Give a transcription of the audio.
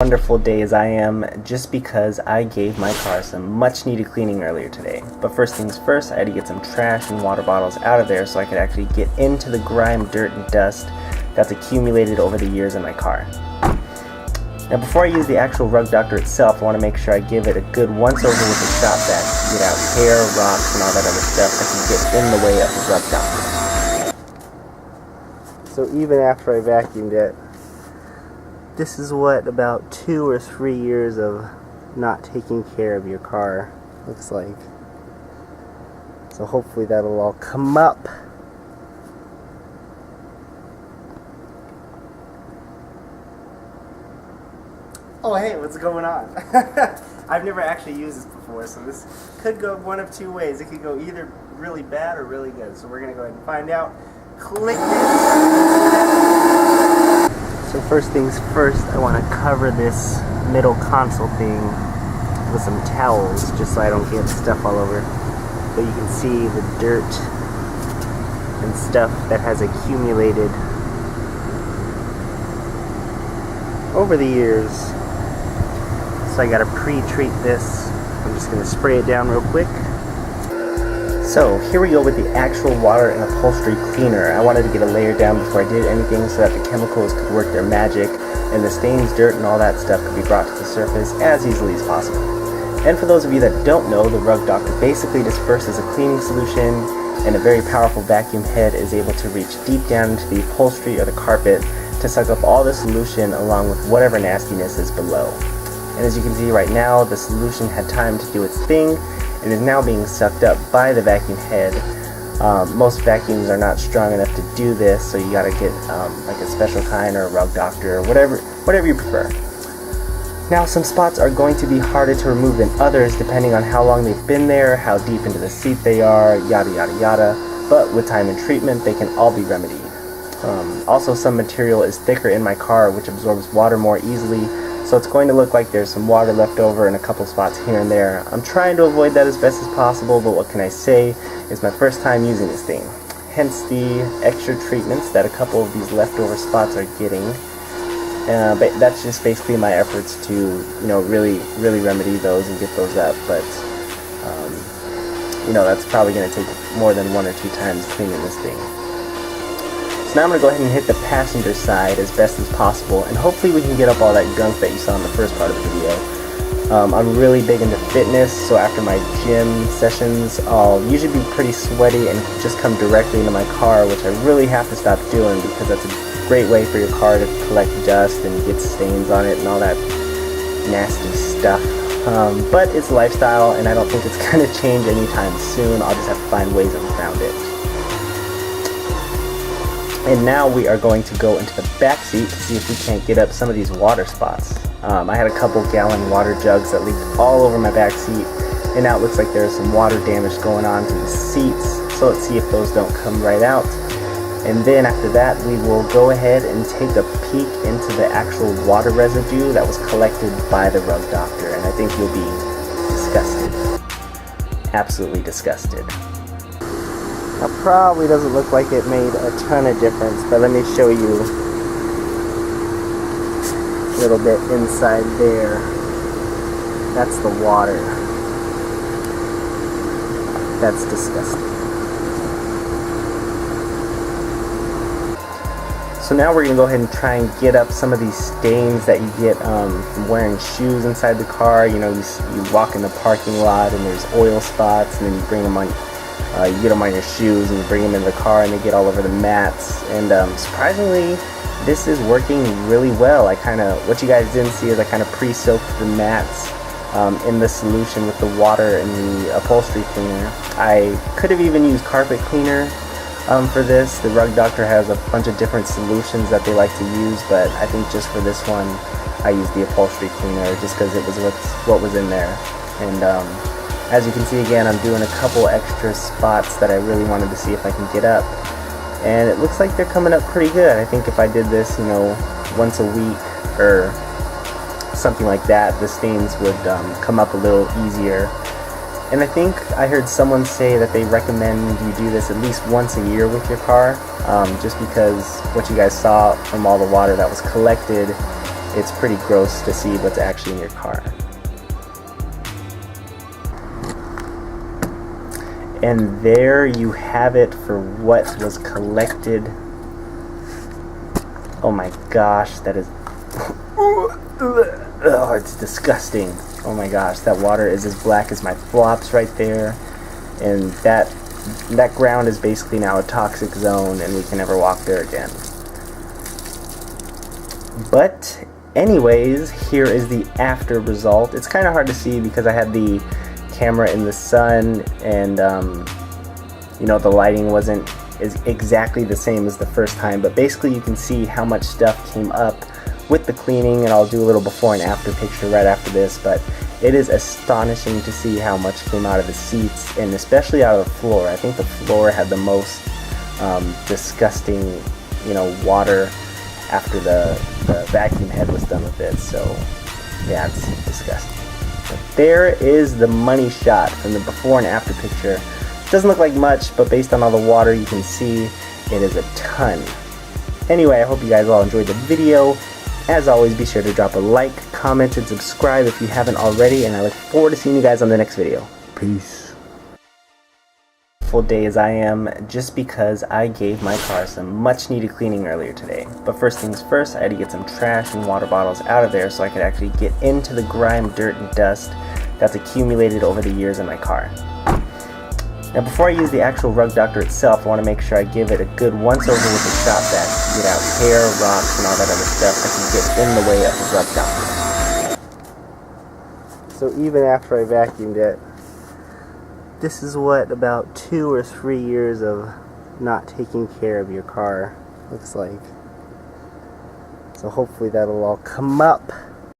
Wonderful day as I am just because I gave my car some much needed cleaning earlier today. But first things first, I had to get some trash and water bottles out of there so I could actually get into the grime, dirt, and dust that's accumulated over the years in my car. Now before I use the actual Rug Doctor itself, I want to make sure I give it a good once over with the shop vac to get out hair, rocks, and all that other stuff that can get in the way of the Rug Doctor. So even after I vacuumed it, this is what about 2 or 3 years of not taking care of your car looks like. So hopefully that'll all come up. Oh hey, what's going on? I've never actually used this before, so this could go one of two ways. It could go either really bad or really good. So we're gonna go ahead and find out. Click this. So first things first, I want to cover this middle console thing with some towels just so I don't get stuff all over. But you can see the dirt and stuff that has accumulated over the years. So I gotta pre-treat this. I'm just gonna spray it down real quick. So here we go with the actual water and upholstery cleaner. I wanted to get a layer down before I did anything so that the chemicals could work their magic and the stains, dirt, and all that stuff could be brought to the surface as easily as possible. And for those of you that don't know, the Rug Doctor basically disperses a cleaning solution, and a very powerful vacuum head is able to reach deep down into the upholstery or the carpet to suck up all the solution along with whatever nastiness is below. And as you can see right now, the solution had time to do its thing and is now being sucked up by the vacuum head. Most vacuums are not strong enough to do this, so you gotta get like a special kind or a Rug Doctor or whatever you prefer. Now some spots are going to be harder to remove than others depending on how long they've been there, how deep into the seat they are, yada yada yada, but with time and treatment they can all be remedied. Also some material is thicker in my car which absorbs water more easily, so it's going to look like there's some water left over in a couple spots here and there. I'm trying to avoid that as best as possible, but what can I say? It's my first time using this thing. Hence the extra treatments that a couple of these leftover spots are getting. But that's just basically my efforts to, really remedy those and get those up. But, that's probably going to take more than 1 or 2 times cleaning this thing. So now I'm going to go ahead and hit the passenger side as best as possible, and hopefully we can get up all that gunk that you saw in the first part of the video. I'm really big into fitness, so after my gym sessions, I'll usually be pretty sweaty and just come directly into my car, which I really have to stop doing because that's a great way for your car to collect dust and get stains on it and all that nasty stuff. But it's a lifestyle, and I don't think it's going to change anytime soon. I'll just have to find ways around it. And now we are going to go into the back seat to see if we can't get up some of these water spots. I had a couple gallon water jugs that leaked all over my back seat, and now it looks like there's some water damage going on to the seats. So let's see if those don't come right out. And then after that, we will go ahead and take a peek into the actual water residue that was collected by the Rug Doctor, and I think you'll be disgusted. Absolutely disgusted. Now probably doesn't look like it made a ton of difference, but let me show you a little bit inside there. That's the water. That's disgusting. So now we're going to go ahead and try and get up some of these stains that you get from wearing shoes inside the car. You walk in the parking lot and there's oil spots, and then you bring them on. You get them on your shoes and you bring them in the car and they get all over the mats. And surprisingly, this is working really well. What you guys didn't see is I kind of pre-soaked the mats in the solution with the water and the upholstery cleaner. I could have even used carpet cleaner for this. The Rug Doctor has a bunch of different solutions that they like to use, but I think just for this one, I used the upholstery cleaner just because it was what was in there. And as you can see again, I'm doing a couple extra spots that I really wanted to see if I can get up. And it looks like they're coming up pretty good. I think if I did this, once a week or something like that, the stains would come up a little easier. And I think I heard someone say that they recommend you do this at least once a year with your car, just because what you guys saw from all the water that was collected it's pretty gross to see what's actually in your car. And there you have it for what was collected. Oh my gosh, that is... Oh, it's disgusting. Oh my gosh, that water is as black as my flops right there. And that ground is basically now a toxic zone, and we can never walk there again. But anyways, here is the after result. It's kind of hard to see because I had the camera in the sun, and you know, the lighting wasn't exactly the same as the first time, but basically you can see how much stuff came up with the cleaning, and I'll do a little before and after picture right after this. But it is astonishing to see how much came out of the seats, and especially out of the floor. I think the floor had the most disgusting, you know, water after the vacuum head was done with it. So yeah, it's disgusting. But there is the money shot from the before and after picture. Doesn't look like much, but based on all the water you can see, it is a ton. Anyway, I hope you guys all enjoyed the video. As always, be sure to drop a like, comment, and subscribe if you haven't already, and I look forward to seeing you guys on the next video. Peace. Full day as I am, just because I gave my car some much needed cleaning earlier today. But first things first, I had to get some trash and water bottles out of there so I could actually get into the grime, dirt, and dust that's accumulated over the years in my car. Now before I use the actual rug doctor itself, I want to make sure I give it a good once over with the shop vac to get out hair, rocks, and all that other stuff that can get in the way of the rug doctor. So even after I vacuumed it, this is what about 2 or 3 years of not taking care of your car looks like. So hopefully that'll all come up